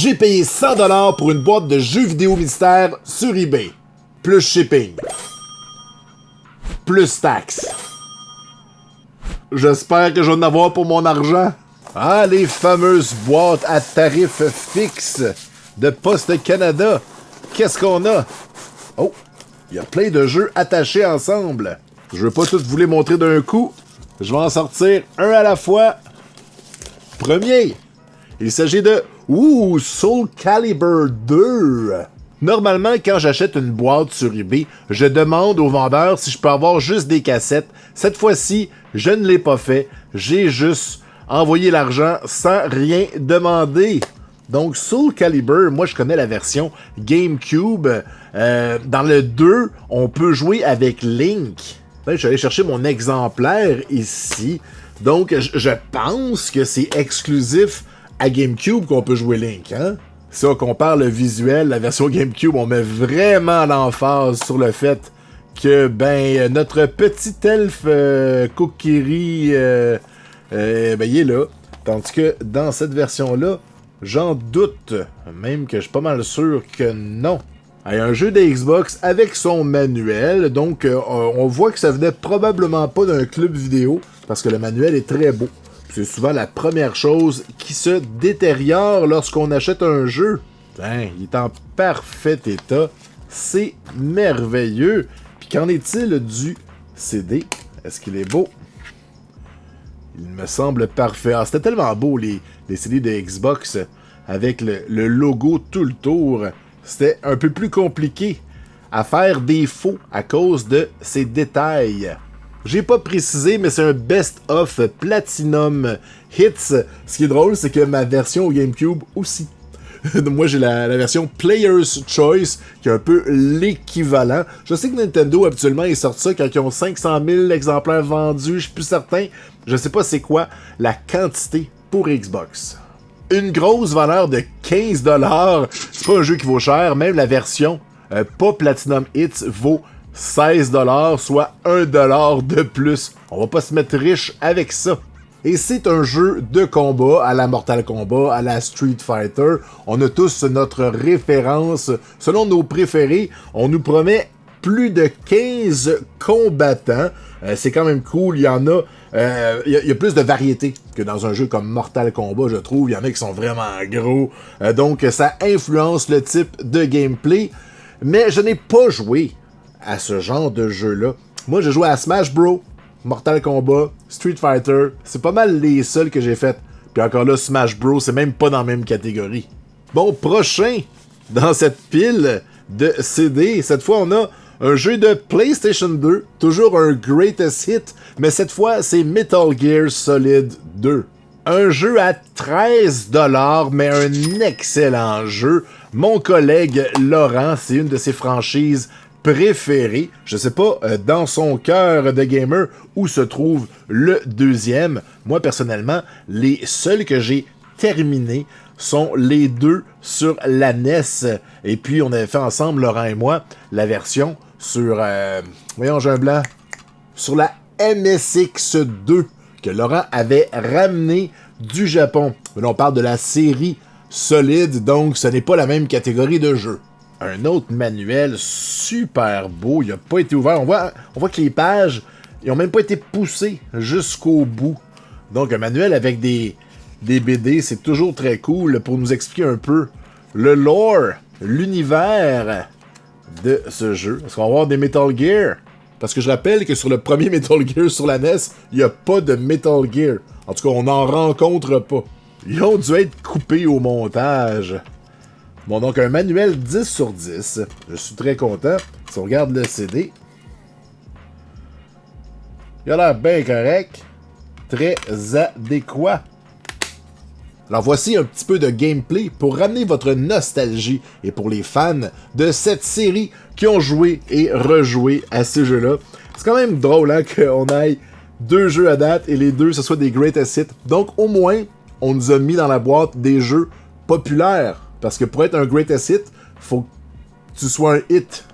J'ai payé 100$ pour une boîte de jeux vidéo mystère sur eBay. Plus shipping. Plus taxes. J'espère que je vais en avoir pour mon argent. Ah, les fameuses boîtes à tarif fixe de Poste Canada. Qu'est-ce qu'on a? Oh, il y a plein de jeux attachés ensemble. Je veux pas tous vous les montrer d'un coup. Je vais en sortir un à la fois. Premier, il s'agit de Soul Calibur 2. Normalement, quand j'achète une boîte sur eBay, je demande au vendeur si je peux avoir juste des cassettes. Cette fois-ci, je ne l'ai pas fait. J'ai juste envoyé l'argent sans rien demander. Donc, Soul Calibur, moi, je connais la version GameCube. Dans le 2, on peut jouer avec Link. Je suis allé chercher mon exemplaire ici. Donc, je pense que c'est exclusif à GameCube qu'on peut jouer Link, hein? Si on compare le visuel, la version GameCube, on met vraiment l'emphase sur le fait que, notre petit elfe Kokiri, il est là. Tandis que dans cette version-là, j'en doute, même que je suis pas mal sûr que non. Il y a un jeu de Xbox avec son manuel, donc on voit que ça venait probablement pas d'un club vidéo, parce que le manuel est très beau. C'est souvent la première chose qui se détériore lorsqu'on achète un jeu. Il est en parfait état. C'est merveilleux. Puis qu'en est-il du CD? Est-ce qu'il est beau? Il me semble parfait. Ah, c'était tellement beau, les CD de Xbox, avec le logo tout le tour. C'était un peu plus compliqué à faire défaut à cause de ces détails. J'ai pas précisé, mais c'est un best-of Platinum Hits. Ce qui est drôle, c'est que ma version au GameCube aussi. Moi, j'ai la version Player's Choice, qui est un peu l'équivalent. Je sais que Nintendo, habituellement, ils sortent ça quand ils ont 500 000 exemplaires vendus. Je suis plus certain. Je sais pas c'est quoi la quantité pour Xbox. Une grosse valeur de 15$. C'est pas un jeu qui vaut cher. Même la version pas Platinum Hits vaut 16$, soit 1$ de plus. On va pas se mettre riche avec ça. Et c'est un jeu de combat à la Mortal Kombat, à la Street Fighter. On a tous notre référence. Selon nos préférés, on nous promet plus de 15 combattants. C'est quand même cool. Il y en a... Il y a plus de variété que dans un jeu comme Mortal Kombat, je trouve. Il y en a qui sont vraiment gros. Donc, ça influence le type de gameplay. Mais je n'ai pas joué à ce genre de jeu-là. Moi, j'ai joué à Smash Bros, Mortal Kombat, Street Fighter. C'est pas mal les seuls que j'ai fait. Puis encore là, Smash Bros, c'est même pas dans la même catégorie. Bon, prochain dans cette pile de CD, cette fois, on a un jeu de PlayStation 2, toujours un greatest hit, mais cette fois, c'est Metal Gear Solid 2. Un jeu à 13$, mais un excellent jeu. Mon collègue Laurent, c'est une de ses franchises préférées. Je sais pas, dans son cœur de gamer, où se trouve le deuxième. Moi, personnellement, les seuls que j'ai terminés sont les deux sur la NES. Et puis, on avait fait ensemble, Laurent et moi, la version sur... voyons, j'ai un blanc. Sur la MSX2, que Laurent avait ramené du Japon. Là, on parle de la série Solid, donc ce n'est pas la même catégorie de jeu. Un autre manuel super beau, il n'a pas été ouvert. On voit que les pages, ils n'ont même pas été poussées jusqu'au bout. Donc, un manuel avec des BD, c'est toujours très cool pour nous expliquer un peu le lore, l'univers de ce jeu. Est-ce qu'on va avoir des Metal Gear? Parce que je rappelle que sur le premier Metal Gear sur la NES, il n'y a pas de Metal Gear. En tout cas, on n'en rencontre pas. Ils ont dû être coupés au montage. Bon, donc un manuel 10 sur 10. Je suis très content. Si on regarde le CD, il a l'air bien correct. Très adéquat. Alors voici un petit peu de gameplay pour ramener votre nostalgie et pour les fans de cette série qui ont joué et rejoué à ces jeux-là. C'est quand même drôle hein, qu'on aille deux jeux à date et les deux ce soit des greatest hits. Donc au moins, on nous a mis dans la boîte des jeux populaires. Parce que pour être un greatest hit, faut que tu sois un hit.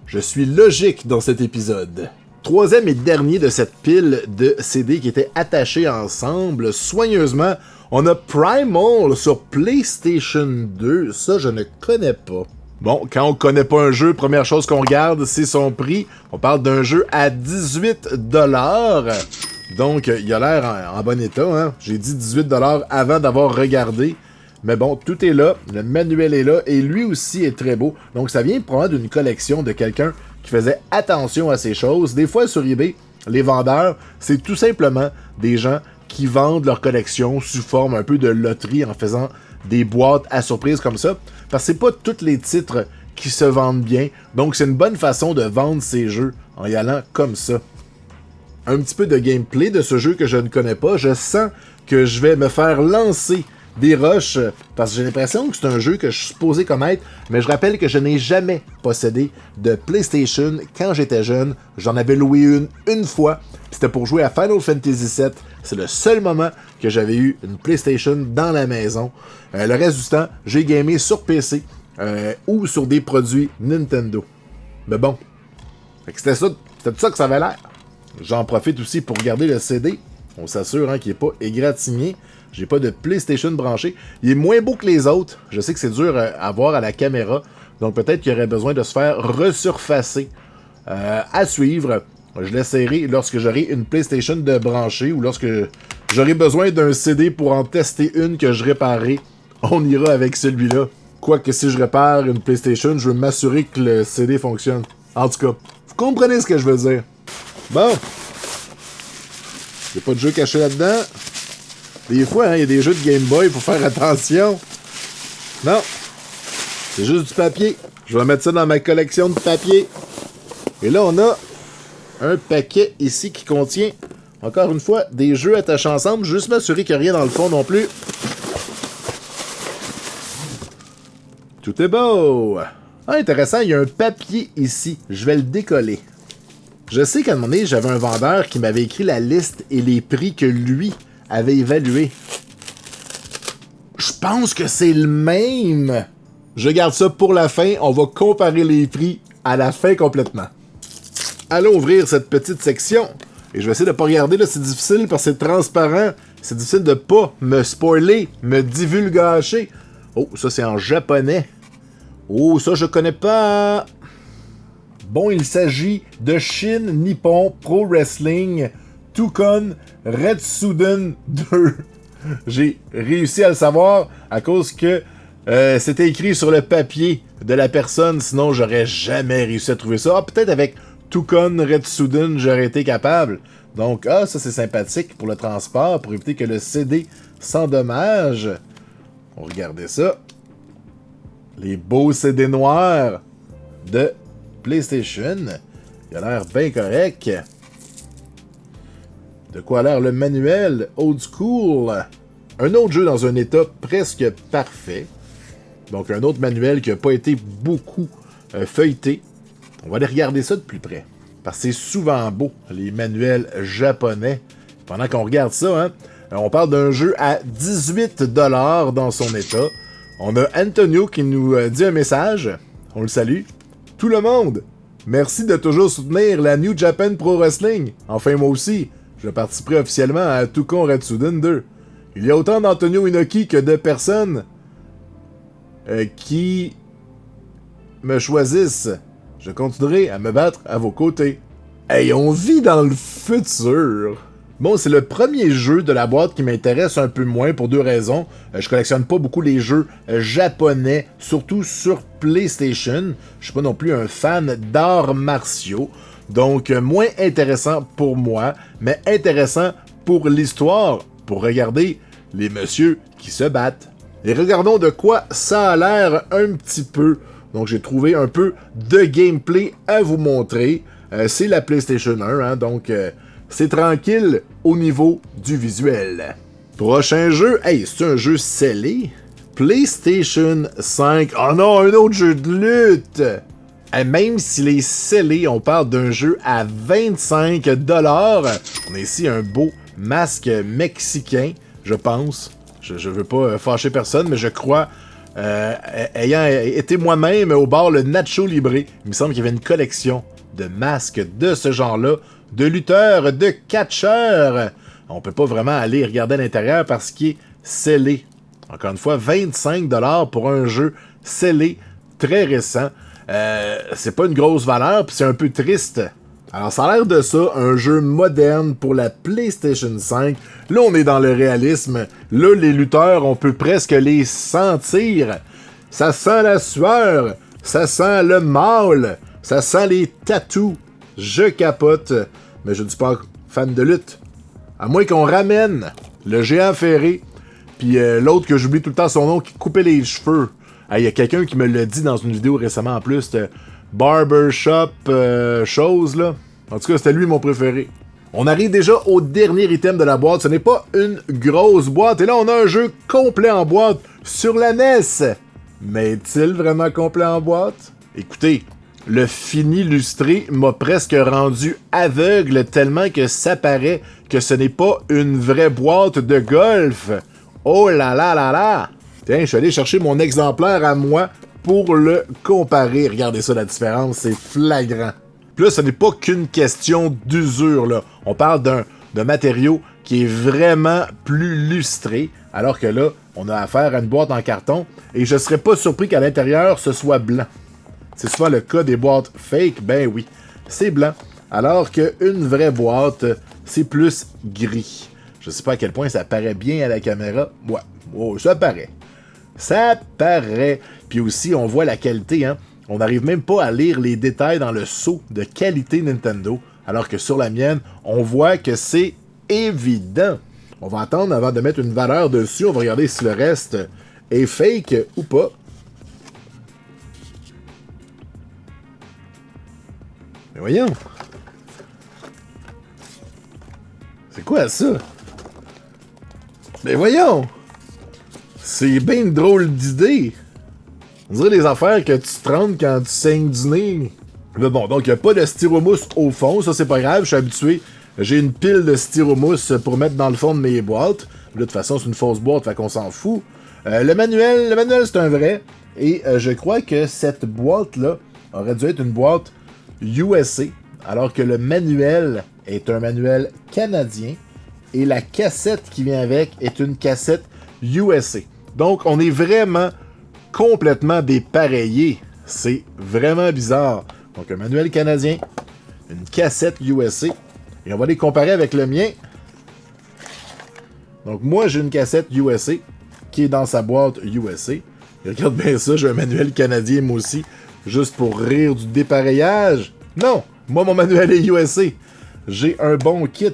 Je suis logique dans cet épisode. Troisième et dernier de cette pile de CD qui étaient attachés ensemble soigneusement. On a Primal sur PlayStation 2. Ça, je ne connais pas. Bon, quand on connaît pas un jeu, première chose qu'on regarde, c'est son prix. On parle d'un jeu à 18$. Donc, il a l'air en bon état. Hein? J'ai dit 18$ avant d'avoir regardé. Mais bon, tout est là. Le manuel est là. Et lui aussi est très beau. Donc, ça vient probablement d'une collection de quelqu'un qui faisait attention à ces choses. Des fois, sur eBay, les vendeurs, c'est tout simplement des gens qui vendent leur collection sous forme un peu de loterie en faisant des boîtes à surprise comme ça. Parce que c'est pas tous les titres qui se vendent bien. Donc, c'est une bonne façon de vendre ces jeux en y allant comme ça. Un petit peu de gameplay de ce jeu que je ne connais pas. Je sens que je vais me faire lancer des rushs parce que j'ai l'impression que c'est un jeu que je suis supposé connaître, mais je rappelle que je n'ai jamais possédé de PlayStation quand j'étais jeune. J'en avais loué une fois, c'était pour jouer à Final Fantasy VII. C'est le seul moment que j'avais eu une PlayStation dans la maison. Le reste du temps, j'ai gamé sur PC ou sur des produits Nintendo. Mais bon, c'était tout ça que ça avait l'air. J'en profite aussi pour regarder le CD. On s'assure qu'il n'est pas égratigné. J'ai pas de PlayStation branché. Il est moins beau que les autres. Je sais que c'est dur à voir à la caméra. Donc peut-être qu'il y aurait besoin de se faire resurfacer. À suivre. Je l'essayerai lorsque j'aurai une PlayStation de brancher ou lorsque j'aurai besoin d'un CD pour en tester une que je réparerai. On ira avec celui-là. Quoique si je répare une PlayStation, je veux m'assurer que le CD fonctionne. En tout cas, vous comprenez ce que je veux dire. Bon. Il n'y a pas de jeu caché là-dedans. Des fois, il y a des jeux de Game Boy, faut faire attention. Non. C'est juste du papier. Je vais mettre ça dans ma collection de papier. Et là, on a un paquet ici qui contient, encore une fois, des jeux attachés ensemble. Juste m'assurer qu'il n'y a rien dans le fond non plus. Tout est beau. Ah, intéressant, il y a un papier ici. Je vais le décoller. Je sais qu'à un moment donné, j'avais un vendeur qui m'avait écrit la liste et les prix que lui avait évalués. Je pense que c'est le même. Je garde ça pour la fin. On va comparer les prix à la fin complètement. Allons ouvrir cette petite section. Et je vais essayer de pas regarder, là, c'est difficile parce que c'est transparent. C'est difficile de pas me spoiler, me divulgacher. Oh, ça c'est en japonais. Oh, ça je connais pas. Bon, il s'agit de Shin Nippon Pro Wrestling Tukon Retsuden 2. J'ai réussi à le savoir à cause que c'était écrit sur le papier de la personne, sinon j'aurais jamais réussi à trouver ça. Ah, peut-être avec Tukon Retsuden, j'aurais été capable. Donc, ça c'est sympathique pour le transport, pour éviter que le CD s'endommage. On regardait ça. Les beaux CD noirs de PlayStation. Il a l'air bien correct. De quoi a l'air le manuel Old School. Un autre jeu dans un état presque parfait. Donc un autre manuel qui n'a pas été beaucoup feuilleté. On va aller regarder ça de plus près. Parce que c'est souvent beau, les manuels japonais. Pendant qu'on regarde ça, on parle d'un jeu à 18$ dans son état. On a Antonio qui nous dit un message. On le salue. Tout le monde, merci de toujours soutenir la New Japan Pro Wrestling. Enfin, moi aussi, je participerai officiellement à Tukon Retsuden 2. Il y a autant d'Antonio Inoki que de personnes qui me choisissent. Je continuerai à me battre à vos côtés. Hey, on vit dans le futur. Bon, c'est le premier jeu de la boîte qui m'intéresse un peu moins pour deux raisons. Je collectionne pas beaucoup les jeux japonais, surtout sur PlayStation. Je suis pas non plus un fan d'arts martiaux. Donc, moins intéressant pour moi, mais intéressant pour l'histoire, pour regarder les messieurs qui se battent. Et regardons de quoi ça a l'air un petit peu. Donc, j'ai trouvé un peu de gameplay à vous montrer. C'est la PlayStation 1, donc c'est tranquille au niveau du visuel. Prochain jeu, hey, c'est un jeu scellé. PlayStation 5. Oh non, un autre jeu de lutte! Et même s'il est scellé, on parle d'un jeu à 25$. On a ici un beau masque mexicain, je pense. Je veux pas fâcher personne, mais je crois, ayant été moi-même au bar le Nacho Libre, il me semble qu'il y avait une collection de masques de ce genre-là, de lutteurs, de catcheurs. On peut pas vraiment aller regarder à l'intérieur parce qu'il est scellé. Encore une fois, 25$ pour un jeu scellé très récent. C'est pas une grosse valeur, puis c'est un peu triste. Alors, ça a l'air de ça, un jeu moderne pour la PlayStation 5. Là, on est dans le réalisme. Là, les lutteurs, on peut presque les sentir. Ça sent la sueur, ça sent le mal, ça sent les tatous. Je capote, mais je ne suis pas fan de lutte. À moins qu'on ramène le géant ferré, puis l'autre que j'oublie tout le temps son nom, qui coupait les cheveux. Il y a quelqu'un qui me l'a dit dans une vidéo récemment en plus, Barbershop chose, là. En tout cas, c'était lui mon préféré. On arrive déjà au dernier item de la boîte. Ce n'est pas une grosse boîte. Et là, on a un jeu complet en boîte sur la NES. Mais est-il vraiment complet en boîte? Écoutez, le fini illustré m'a presque rendu aveugle tellement que ça paraît que ce n'est pas une vraie boîte de golf. Oh là là là là! Tiens, je suis allé chercher mon exemplaire à moi pour le comparer. Regardez ça, la différence, c'est flagrant. Puis là, ce n'est pas qu'une question d'usure, là. On parle d'un matériau qui est vraiment plus lustré, alors que là, on a affaire à une boîte en carton, et je serais pas surpris qu'à l'intérieur, ce soit blanc. C'est souvent le cas des boîtes fake, ben oui, c'est blanc. Alors qu'une vraie boîte, c'est plus gris. Je sais pas à quel point ça paraît bien à la caméra. Ouais, oh, ça paraît. Ça paraît. Puis aussi, on voit la qualité, hein. On n'arrive même pas à lire les détails dans le sceau de qualité Nintendo, alors que sur la mienne, on voit que c'est évident. On va attendre avant de mettre une valeur dessus. On va regarder si le reste est fake ou pas. Mais voyons. C'est quoi ça? Mais voyons. C'est bien une drôle d'idée. On dirait des affaires que tu te rends quand tu saignes du nez. Mais bon, donc il n'y a pas de styromousse au fond. Ça, c'est pas grave. Je suis habitué. J'ai une pile de styromousse pour mettre dans le fond de mes boîtes. Là, de toute façon, c'est une fausse boîte, fait qu'on s'en fout. Le manuel, c'est un vrai. Et je crois que cette boîte-là aurait dû être une boîte USA, alors que le manuel est un manuel canadien. Et la cassette qui vient avec est une cassette USA. Donc, on est vraiment complètement dépareillés. C'est vraiment bizarre. Donc, un manuel canadien, une cassette USA. Et on va les comparer avec le mien. Donc, moi, j'ai une cassette USA qui est dans sa boîte USA. Et regarde bien ça, j'ai un manuel canadien, moi aussi, juste pour rire du dépareillage. Non, moi, mon manuel est USA. J'ai un bon kit.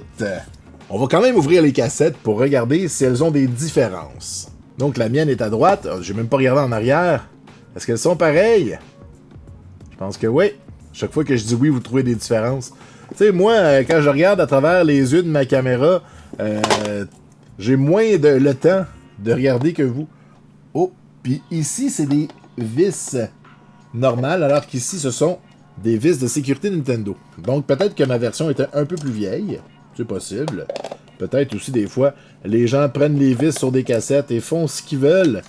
On va quand même ouvrir les cassettes pour regarder si elles ont des différences. Donc, la mienne est à droite. J'ai même pas regardé en arrière. Est-ce qu'elles sont pareilles? Je pense que oui. Chaque fois que je dis oui, vous trouvez des différences. Tu sais, moi, quand je regarde à travers les yeux de ma caméra, j'ai moins le temps de regarder que vous. Oh, puis ici, c'est des vis normales, alors qu'ici, ce sont des vis de sécurité Nintendo. Donc, peut-être que ma version était un peu plus vieille. C'est possible. Peut-être aussi, des fois, les gens prennent les vis sur des cassettes et font ce qu'ils veulent.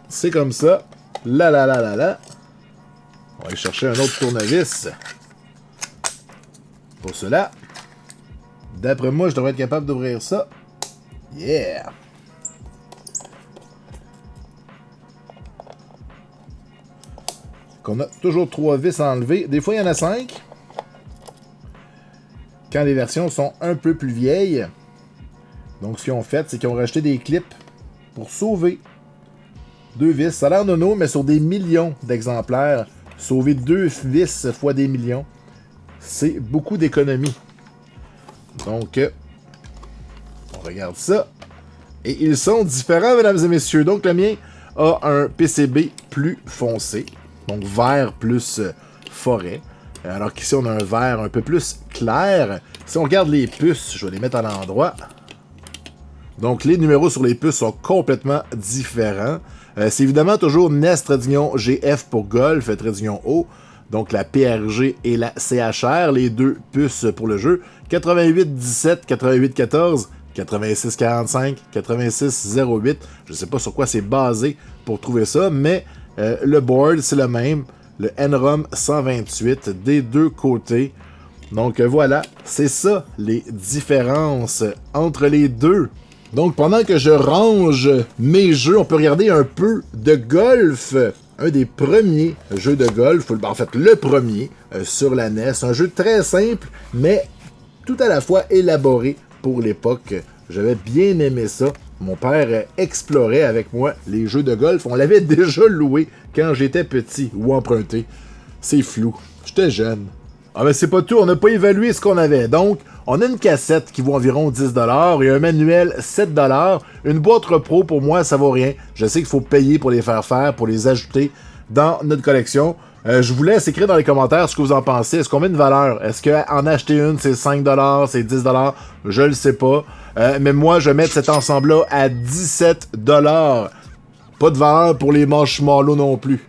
C'est comme ça. Là, là, là, là, là. On va aller chercher un autre tournevis. Pour cela. D'après moi, je devrais être capable d'ouvrir ça. Yeah! On a toujours 3 vis à enlever. Des fois, il y en a 5. Quand les versions sont un peu plus vieilles. Donc, ce qu'ils ont fait, c'est qu'ils ont rajouté des clips pour sauver 2 vis. Ça a l'air nono, mais sur des millions d'exemplaires, sauver 2 vis fois des millions, c'est beaucoup d'économie. Donc, on regarde ça. Et ils sont différents, mesdames et messieurs. Donc, le mien a un PCB plus foncé. Donc, vert plus forêt. Alors qu'ici, on a un vert un peu plus clair. Si on regarde les puces, je vais les mettre à l'endroit. Donc, les numéros sur les puces sont complètement différents. C'est évidemment toujours NES GF pour Golf, O. Donc, la PRG et la CHR, les deux puces pour le jeu. 8817, 8814, 8645, 8608. Je ne sais pas sur quoi c'est basé pour trouver ça, mais le board, c'est le même. Le NROM 128 des deux côtés. Donc voilà, c'est ça les différences entre les deux. Donc, pendant que je range mes jeux, on peut regarder un peu de golf. Un des premiers jeux de golf, en fait, le premier sur la NES. Un jeu très simple, mais tout à la fois élaboré pour l'époque. J'avais bien aimé ça. Mon père explorait avec moi les jeux de golf. On l'avait déjà loué quand j'étais petit ou emprunté. C'est flou. J'étais jeune. Ah ben c'est pas tout, on n'a pas évalué ce qu'on avait. Donc, on a une cassette qui vaut environ 10$ et un manuel 7$. Une boîte repro, pour moi, ça vaut rien. Je sais qu'il faut payer pour les faire, pour les ajouter dans notre collection. Je vous laisse écrire dans les commentaires ce que vous en pensez. Est-ce qu'on met une valeur? Est-ce qu'en acheter une, c'est 5$, c'est 10$? Je le sais pas. Mais moi, je vais mettre cet ensemble-là à 17$. Pas de valeur pour les marshmallows non plus.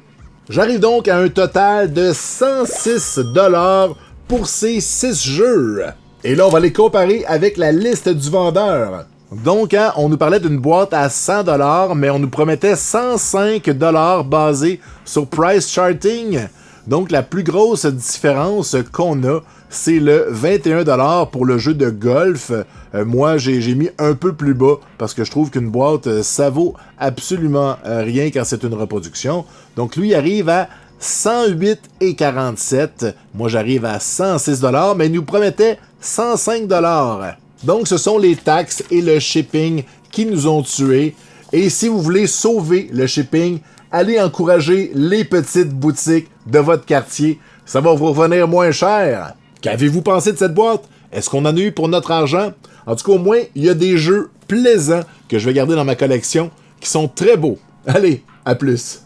J'arrive donc à un total de 106$ pour ces 6 jeux. Et là, on va les comparer avec la liste du vendeur. Donc, on nous parlait d'une boîte à 100$, mais on nous promettait 105$ basé sur Price Charting. Donc, la plus grosse différence qu'on a, c'est le 21$ pour le jeu de golf. Moi, j'ai mis un peu plus bas parce que je trouve qu'une boîte, ça vaut absolument rien quand c'est une reproduction. Donc, lui arrive à 108,47$. Moi, j'arrive à 106$, mais il nous promettait 105$. Donc, ce sont les taxes et le shipping qui nous ont tués. Et si vous voulez sauver le shipping, allez encourager les petites boutiques de votre quartier. Ça va vous revenir moins cher. Qu'avez-vous pensé de cette boîte? Est-ce qu'on en a eu pour notre argent? En tout cas, au moins, il y a des jeux plaisants que je vais garder dans ma collection qui sont très beaux. Allez, à plus!